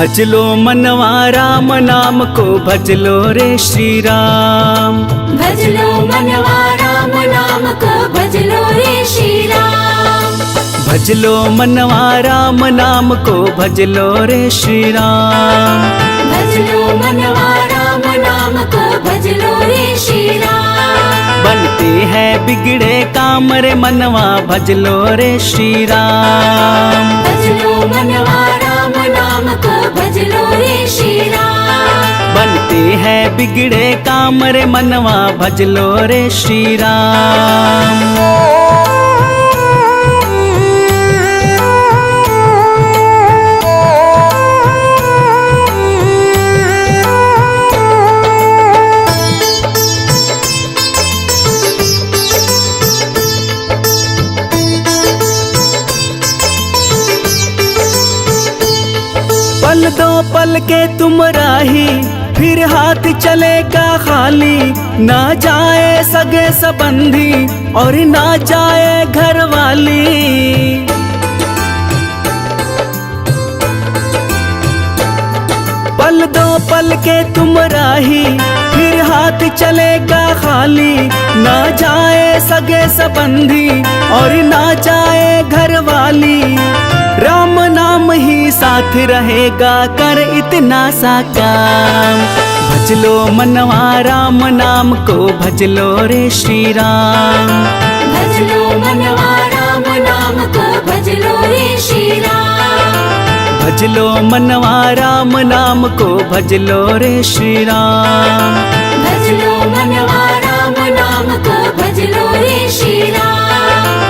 भजलो मनवा राम नाम को भजलो रे श्री राम। भजलो मनवा राम नाम को भजलो रे श्री राम। भजलो मनवा राम नाम को भजलो रे श्री राम। भजलो मनवा राम नाम को भजलो रे श्री राम। बनते हैं बिगड़े काम रे मनवा भजलो रे श्री राम। भजलो मनवा राम नाम को भजलो रे श्री राम। बनते हैं बिगड़े काम रे मनवा भजलो रे श्री राम। पल दो पल के तुम राही फिर हाथ चलेगा खाली। ना जाए सगे संबंधी और ना जाए घर वाली। पल दो पल के तुम राही फिर हाथ चलेगा खाली। ना जाए सगे संबंधी और ना जाए घर वाली। राम नाम ही साथ रहेगा कर इतना सा काम। भजलो मनवा राम नाम को भजलो रे श्री राम। भजलो मनवा राम नाम को भजलो रे श्री राम। भजलो मनवा राम नाम को भजलो रे श्री राम। भजलो मनवा राम नाम को भजलो रे श्री राम।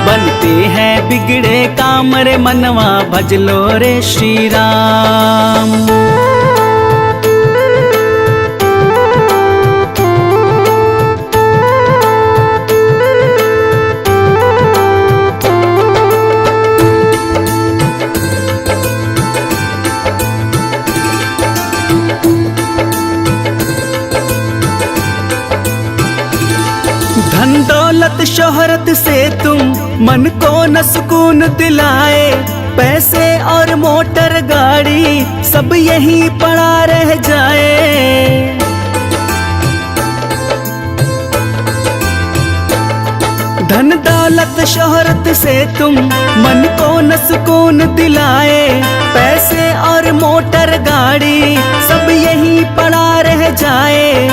बनते हैं बिगड़े काम रे मनवा भजलो रे श्री राम। धन दौलत शोहरत से तुम मन को न सुकून दिलाए। पैसे और मोटर गाड़ी सब यहीं पड़ा रह जाए। धन दौलत शोहरत से तुम मन को न सुकून दिलाए। पैसे और मोटर गाड़ी सब यहीं पड़ा रह जाए।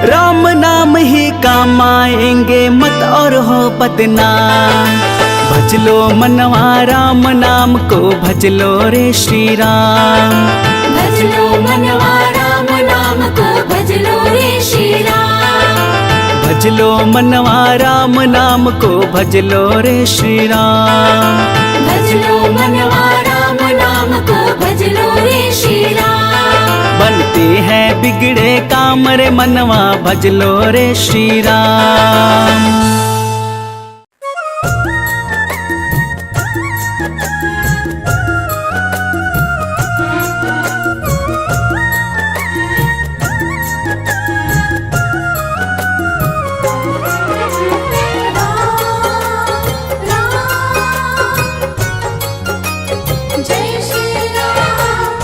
राम नाम ही काम आएंगे मत और हो बदनाम। भजलो मनवा राम नाम को भजलो रे श्री राम। भजलो मनवा राम नाम को भजलो रे श्री राम। भजलो मनवा राम नाम को भजलो रे श्री राम। भजलो मनवा राम नाम को भजलो रे श्री राम। बनते हैं बिगड़े काम रे मनवा भजलो रे श्री राम।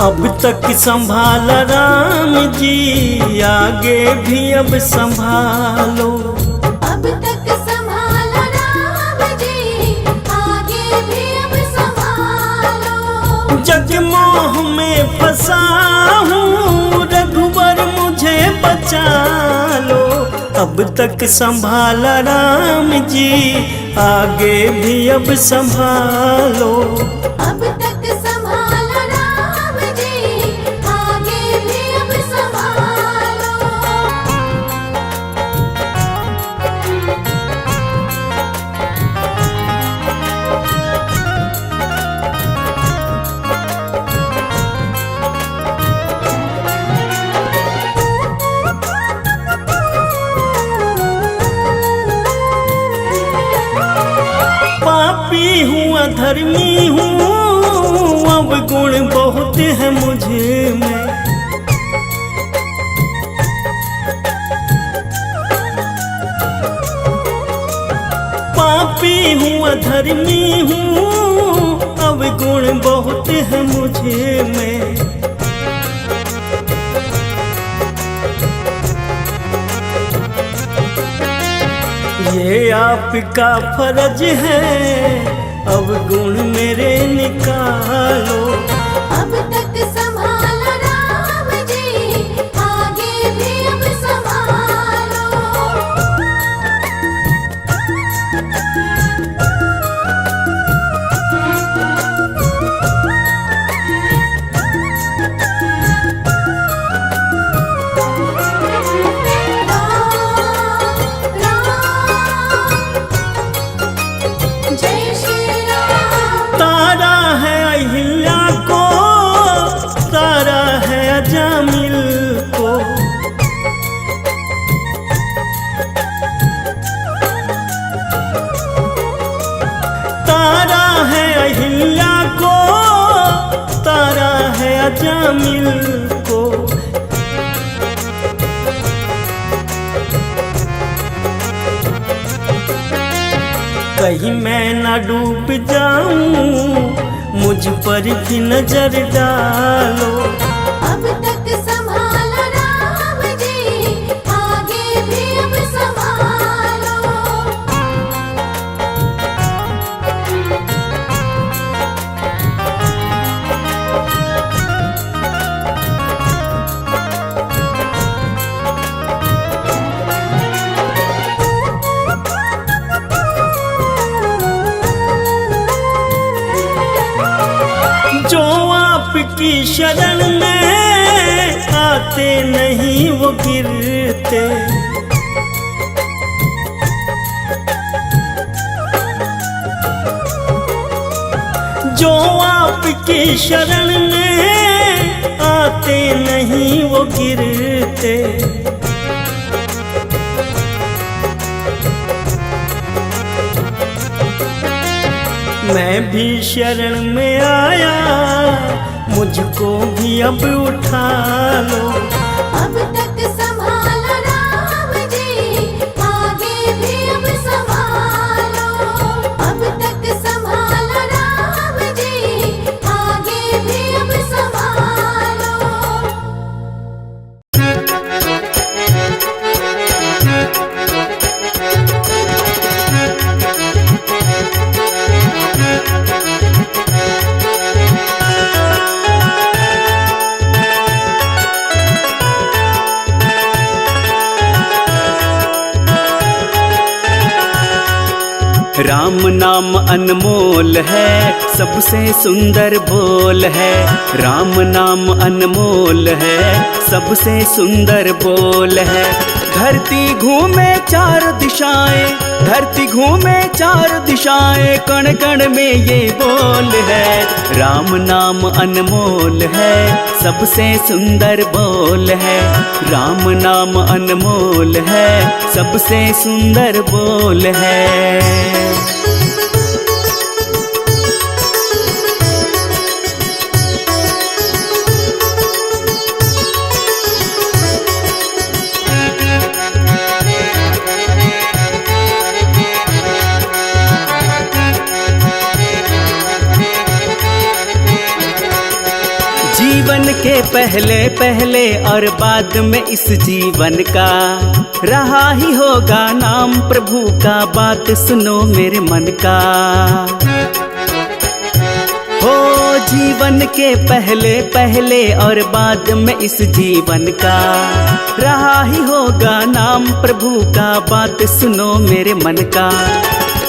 अब तक संभाला राम जी आगे भी अब संभालो। अब तक संभाला राम जी आगे भी अब संभालो। जगमोह में फंसा हूँ रघुवर मुझे बचा लो। अब तक संभाला राम जी आगे भी अब संभालो। अब तक संभाला राम जी आगे भी अब संभालो। पापी हूँ अधर्मी हूँ अब गुण बहुत है मुझे में। पापी हूँ अधर्मी हूँ अब गुण बहुत है मुझे में। ये आपका फर्ज है, अब गुण मेरे निकालो। अब तक संभाला राम जी, आगे भी अब संभालो। जय श्री राम। तारा है अहिल्या को, तारा है अजामिल को। तारा है अहिल्या को, तारा है अजामिल को। कहीं मैं ना डूब जाऊं, मुझ पर भी नजर डालो। अब तक संभाला राम जी, आगे भी अब संभालो। जो आपकी शरण में आते नहीं वो गिरते। जो आपकी शरण में आते नहीं वो गिरते। मैं भी शरण में आया, मुझको भी अब उठा लो। अब तक संभाला राम जी, आगे भी अब संभालो। अब तक संभाला राम जी, आगे भी अब संभालो। राम नाम अनमोल है, सबसे सुंदर बोल है। राम नाम अनमोल है, सबसे सुंदर बोल है। धरती घूमे चार दिशाएं, धरती घूमे चार दिशाएं, कण कण में ये बोल है। राम नाम अनमोल है, सबसे सुंदर बोल है। राम नाम अनमोल है, सबसे सुंदर बोल है। जीवन के पहले पहले और बाद में इस जीवन का रहा ही होगा नाम प्रभु का। बात सुनो मेरे मन का। हो जीवन के पहले पहले और बाद में इस जीवन का रहा ही होगा नाम प्रभु का। बात सुनो मेरे मन का।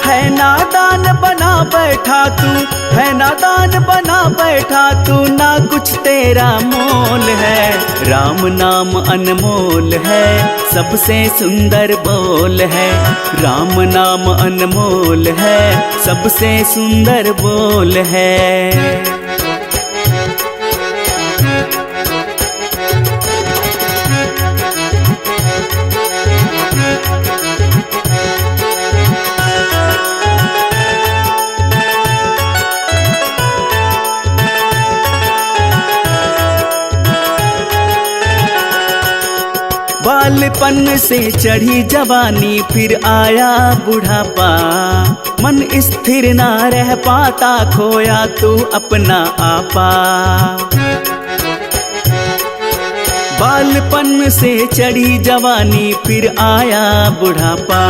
है नादान बना बैठा तू, है नादान बना बैठा तू, ना कुछ तेरा मोल है। राम नाम अनमोल है, सबसे सुंदर बोल है। राम नाम अनमोल है, सबसे सुंदर बोल है। बालपन से चढ़ी जवानी, फिर आया बुढ़ापा। मन स्थिर ना रह पाता, खोया तू अपना आपा। बालपन से चढ़ी जवानी फिर आया बुढ़ापा,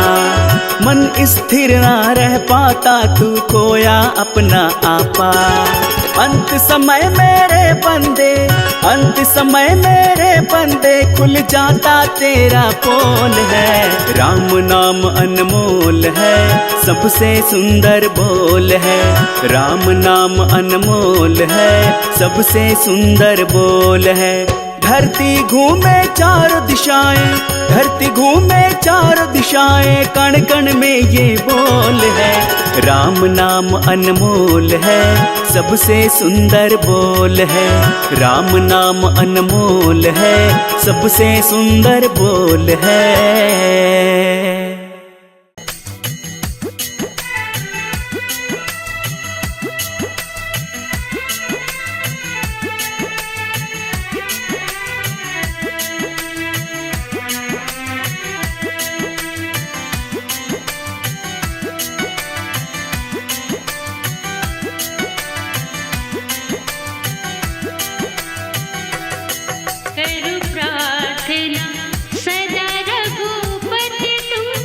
मन स्थिर ना रह पाता तू खोया अपना आपा। अंत समय मेरे बंदे, अंत समय मेरे बंदे खुल जाता तेरा पोल है। राम नाम अनमोल है, सबसे सुंदर बोल है। राम नाम अनमोल है, सबसे सुंदर बोल है। धरती घूमे चारों दिशाएं, धरती घूमे चारों दिशाएं, कण कण में ये बोल है। राम नाम अनमोल है, सबसे सुंदर बोल है। राम नाम अनमोल है, सबसे सुंदर बोल है। करूं प्रार्थना सदा रघुपति तुम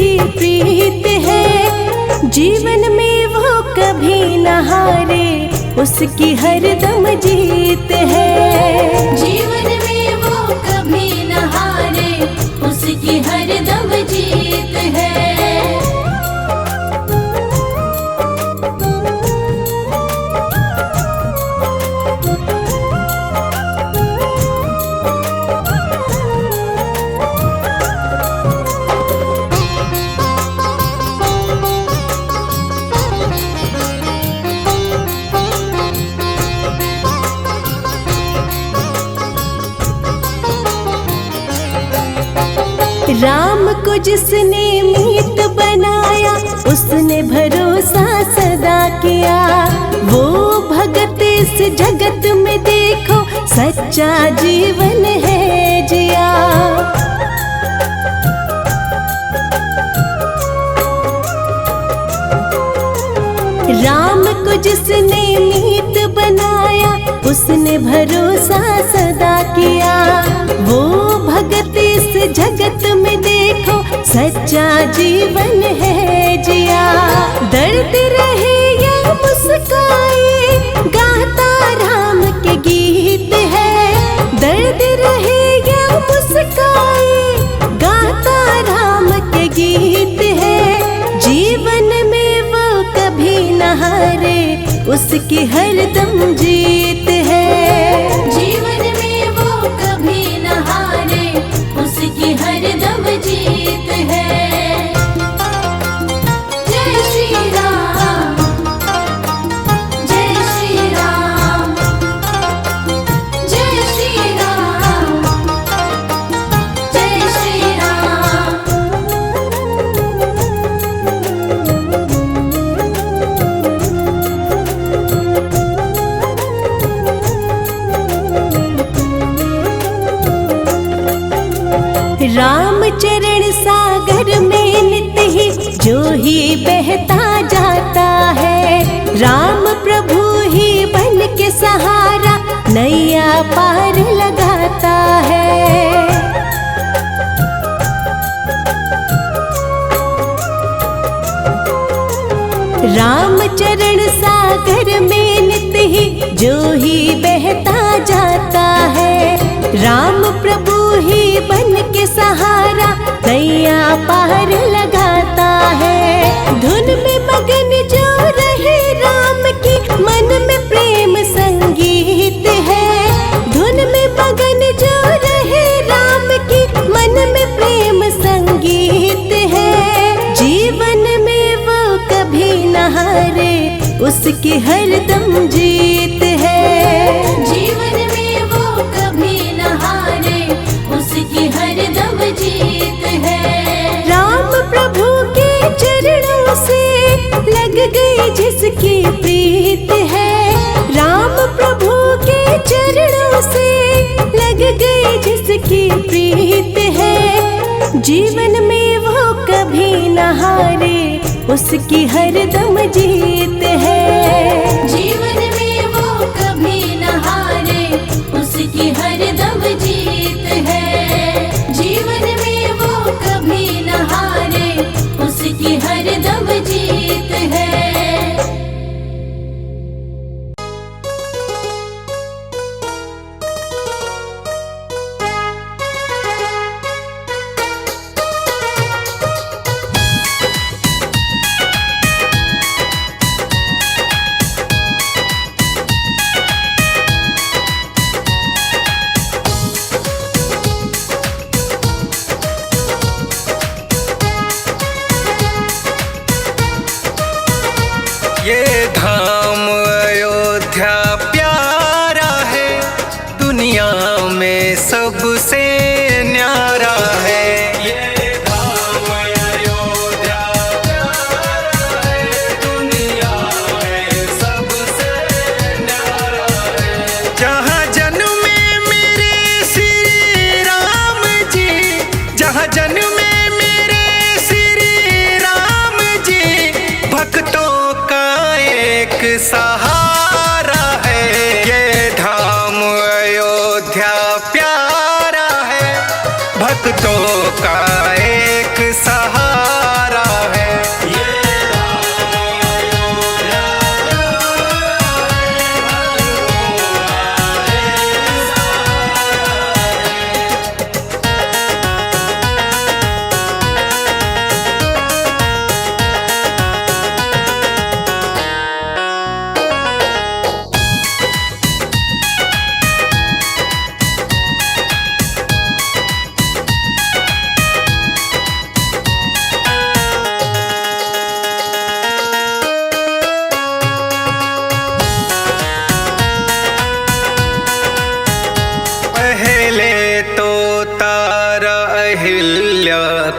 जिसकी प्रीत है, जीवन में वो कभी न हारे, उसकी हरदम जीत है। जीवन में वो कभी न हारे, उसकी हरदम जीत है। राम को जिसने मीत बनाया, उसने भरोसा सदा किया। वो भगत इस जगत में देखो, सच्चा जीवन है जिया। राम को जिसने मीत बनाया, उसने भरोसा सदा किया। वो भगत इस जगत में देखो, सच्चा जीवन है जिया। दर्द रहे या मुस्काए, गाता राम के गीत है। दर्द रहे या मुस्काए, गाता राम के गीत है। जीवन में वो कभी न हारे, उसकी हरदम जीत है। जीवन में वो कभी न हारे, उसकी हरदम जीत है। जय श्री राम, जय श्री राम, जय श्री राम, जय श्री राम। राम चरण सागर में नित ही जो ही बहता जाता है। राम प्रभु ही बन के सहारा, नैया पार लगाता है। राम चरण सागर में नित ही जो ही बहता जाता है। राम प्रभु ही बन के सहारा, नैया पार लगाता है। धुन में मगन जो रहे राम की, मन में प्रेम संगीत है। धुन में मगन जो रहे राम की, मन में प्रेम संगीत है। जीवन में वो कभी न हारे, उसकी हरदम जीत है। जीवन में वो कभी न हारे, उसकी हरदम जीत है। राम प्रभु के चरणों से लग गई जिसकी प्रीत है। राम प्रभु के चरणों से लग गई जिसकी प्रीत है। जीवन में वो कभी न हारे, उसकी हरदम जीत है। जीवन में वो कभी न हारे, उसकी हरदम जीत है। जीवन में वो कभी न हारे, उसकी हरदम जीत है। ये धाम अयोध्या प्यारा है, दुनिया में सबसे न्यारा है। ये धाम अयोध्या प्यारा है, दुनिया में सबसे न्यारा है। जहाँ जन्मे मेरे श्री राम जी, जहाँ जन्मे मेरे श्री राम जी, भक्तों एक सहारा है। ये धाम अयोध्या प्यारा है, भक्तों का एक सहारा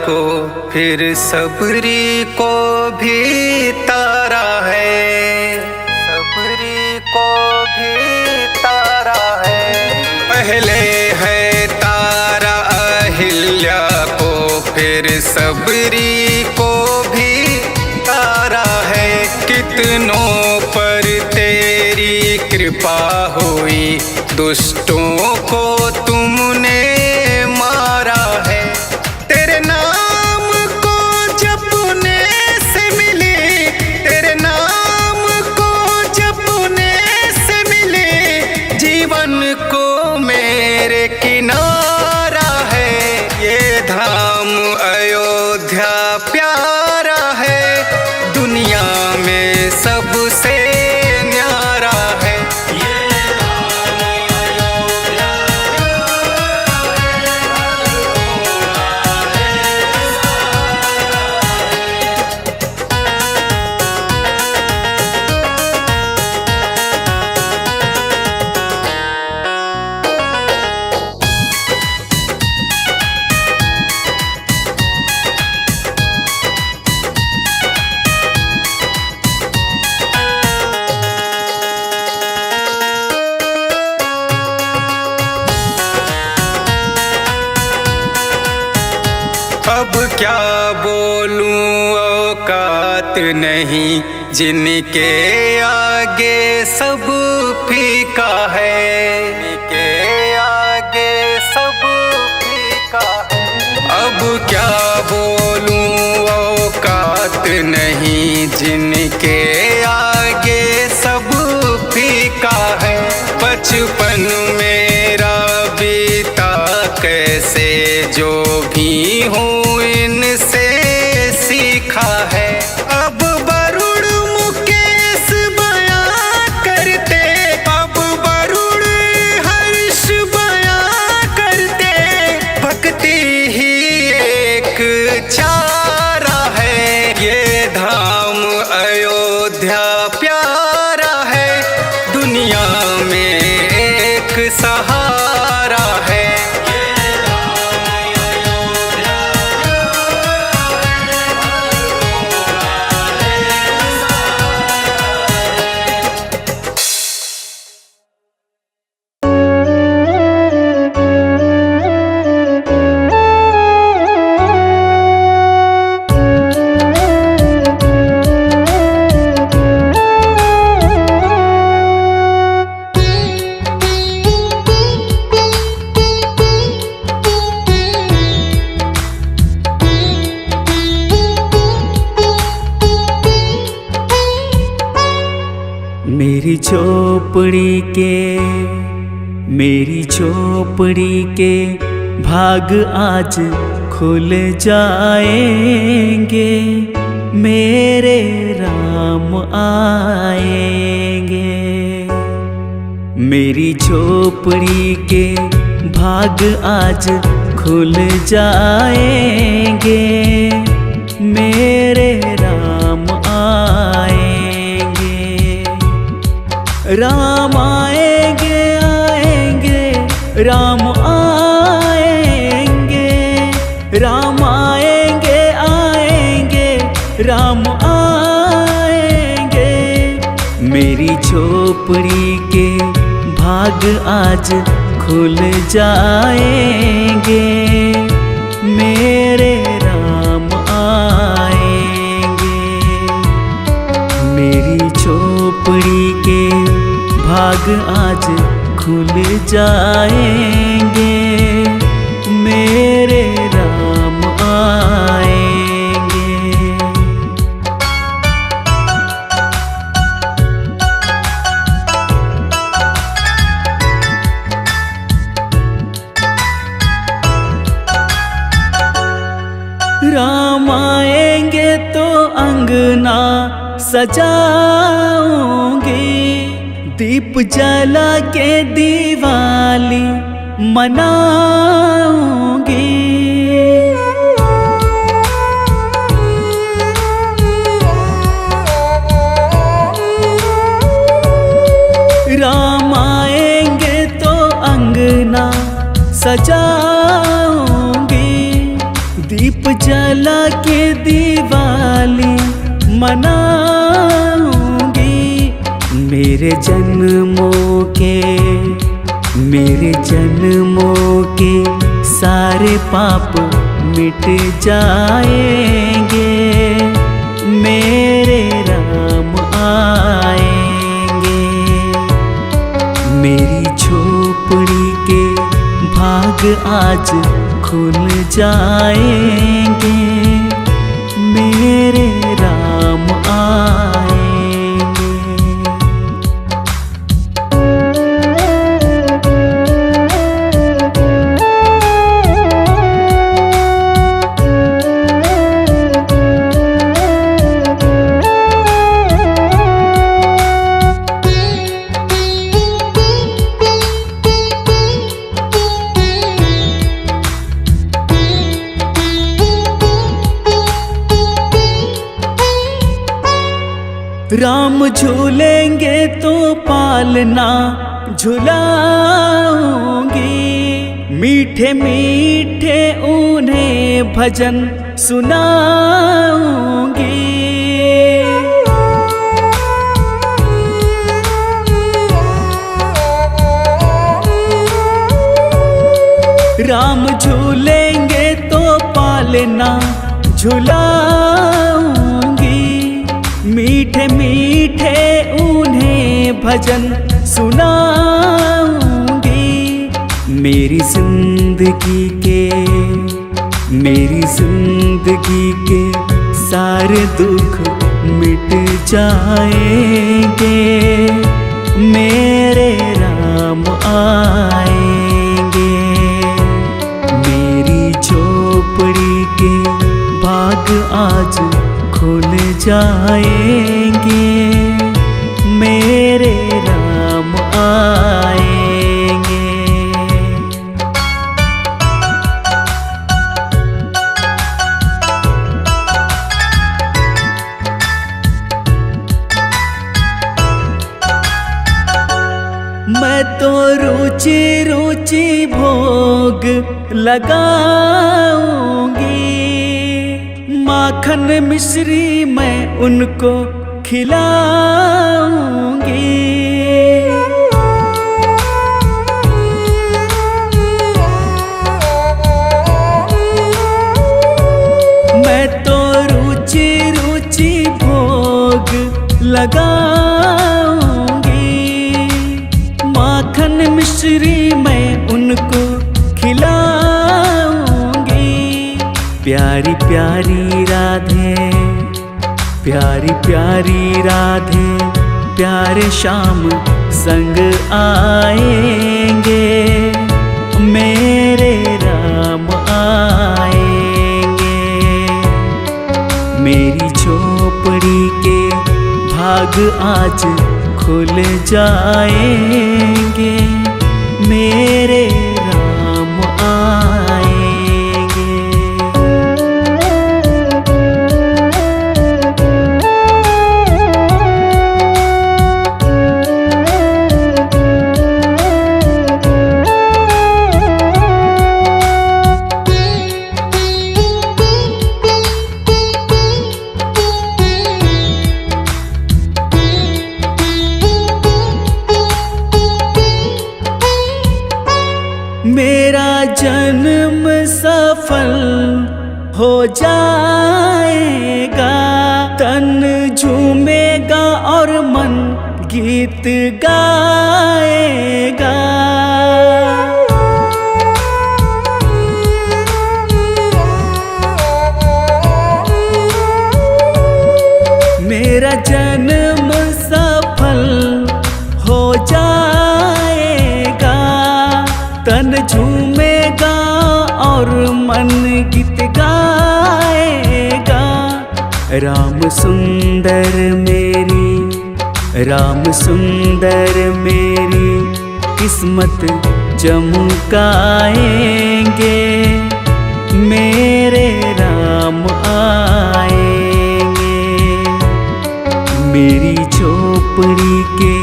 को फिर सबरी को भी तारा है, सबरी को भी तारा है। पहले है तारा अहिल्या को फिर सबरी को भी तारा है। कितनों पर तेरी कृपा हुई, दुष्टों को तुमने मारा है। तेरे नाम को जपने से मिली, तेरे नाम को जपने से मिली, जीवन को मेरे किनारा है। ये धाम अयोध्या प्यारा है, दुनिया में सबसे न्यारा है। अब क्या बोलूं औकात नहीं, जिनके आगे सब फीका है, जिनके आगे सब फीका है। अब क्या बोलूं औकात नहीं, जिनके आगे सब फीका है। बचपन मेरा बीता कैसे, जो भी हूँ इनसे सीखा है। अब वरुण मुकेश बयां करते, अब वरुण हर्ष बयां करते, भक्ति ही एक चारा है। ये धाम अयोध्या प्यारा है, दुनिया में एक सहारा है। मेरी झोपड़ी के भाग आज खुल जाएंगे, मेरे राम आएंगे। मेरी झोपड़ी के भाग आज खुल जाएंगे, मेरे राम आएंगे। राम आएंगे आएंगे, राम आएंगे, राम आएंगे आएंगे, राम आएंगे। मेरी झोपड़ी के भाग आज खुल जाएंगे, मेरे राम आएंगे। मेरी झोपड़ी के भाग आज खुल जाएंगे, मेरे राम आएंगे। राम आएंगे तो अंगना सजाऊंगी, दीप जला के दिवाली मनाऊंगी। राम आएंगे तो अंगना सजाऊंगी, दीप जला के दिवाली मनाऊंगी। मेरे जन्मों के सारे पाप मिट जाएंगे। मेरे राम आएंगे। मेरी झोपड़ी के भाग आज खुल जाएंगे। मेरे राम आएंगे। राम झूलेंगे तो पालना झुलाऊंगी। मीठे मीठे उन्हें भजन सुनाऊंगी। राम झूलेंगे तो पालना झुलाऊंगी। मीठे मीठे उन्हें भजन सुनाऊंगी। मेरी जिंदगी के सारे दुख मिट जाएंगे। मेरे राम आएंगे। मेरी झोपड़ी के भाग आज खुल जाएंगे। मेरे राम आएंगे। मैं तो रुचि रुचि भोग लगाऊंगी। माखन मिश्री मैं उनको खिलाऊंगी। मैं तो रुचि रुचि भोग लगाऊंगी। माखन मिश्री मैं उनको खिलाऊंगी। प्यारी प्यारी राधे प्यारे श्याम संग आएंगे। मेरे राम आएंगे। मेरी झोपड़ी के भाग आज खुल जाएंगे। मेरे राम आएंगे। मेरा जन्म सफल हो जाएगा। तन झूमेगा और मन गीत गाएगा। मेरा जन्म सफल हो जाएगा। तन झूमेगा और मन गीत गाएगा। राम सुंदर मेरी किस्मत चमकाएंगे। मेरे राम आएंगे। मेरी झोपड़ी के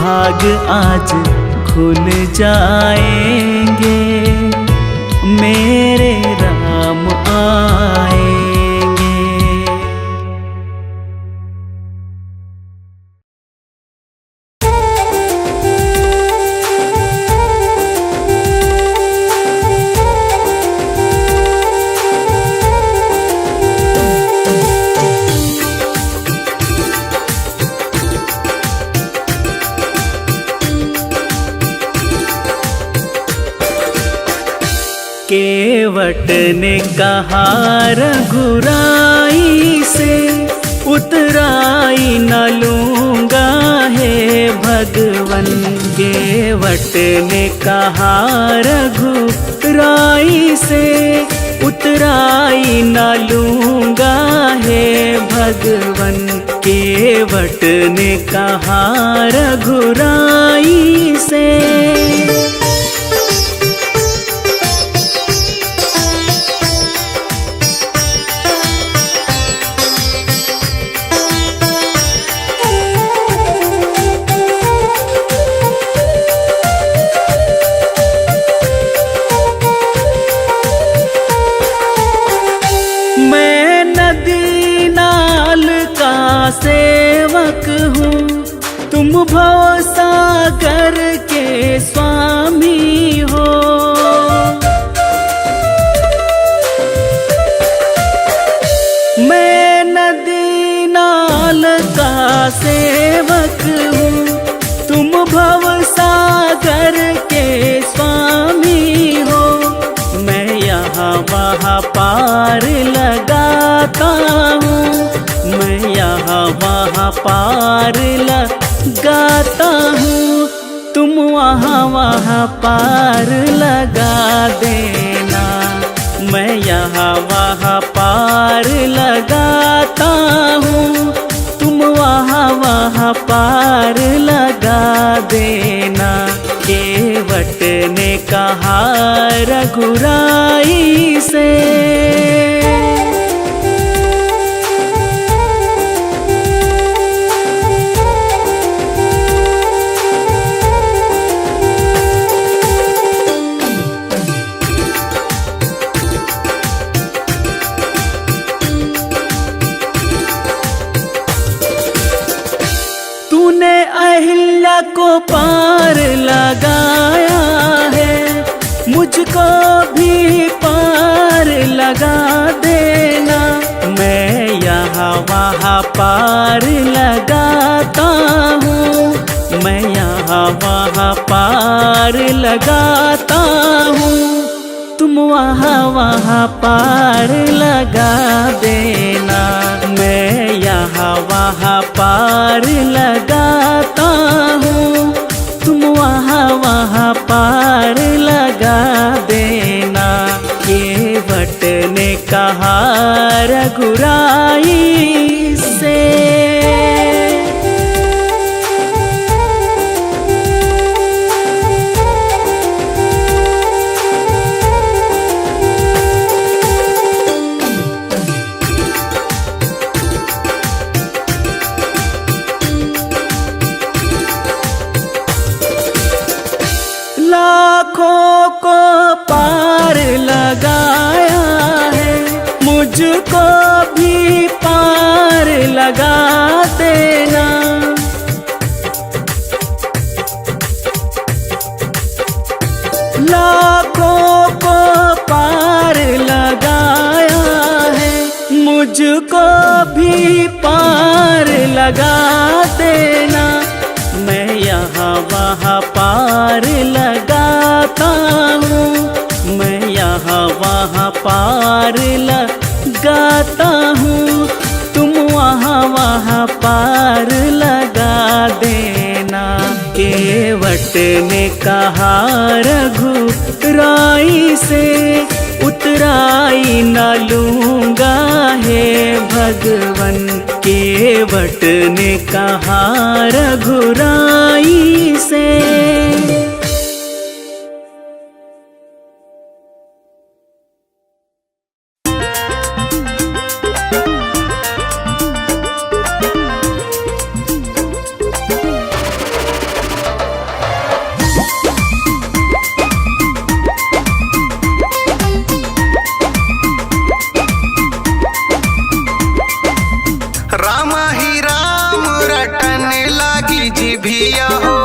भाग आज खुल जाएंगे। मेरे राम आएंगे। केवट ने कहा रघुराई से, उतराई न लूँगा हे भगवन। केवट ने कहा रघुराई से, उतराई न लूँगा हे भगवन। केवट ने कहा रघुराई से। सेवक हूँ, तुम भव सागर के स्वामी हो। मैं नदी नाल का सेवक हूँ, तुम भव सागर के स्वामी हो। मैं यहाँ वहाँ पार लगाता हूँ, मैं यहाँ वहाँ पार लगाता हूँ। तुम वहाँ वहाँ पार लगा देना। मैं यहाँ वहाँ पार लगाता हूँ, तुम वहाँ वहाँ पार लगा देना। केवट ने कहा रघुराई से। अहिल्या को पार लगाया है, मुझको भी पार लगा देना। मैं यहाँ वहाँ पार लगाता हूँ, मैं यहाँ वहाँ पार लगाता हूँ। तुम वहाँ वहाँ पार लगा देना। मैं यहाँ वहाँ पार लगाता हूँ, तुम वहाँ वहाँ पार लगा देना। केवट ने कहा रघुराई से। लाखों को पार लगाया है, मुझको भी पार लगा देना। लाखों को पार लगाया है, मुझको भी पार लगा देना। मैं यहाँ वहाँ पार लगाता हूँ, मैं यहाँ वहाँ पार लगाता हूँ। तुम वहाँ वहाँ पार लगा देना। केवट ने कहा रघुराई से, उतराई न लूँगा हे भगवन। केवट ने कहा रघुराई से। राम ही राम रटन लागी जिभिया हो,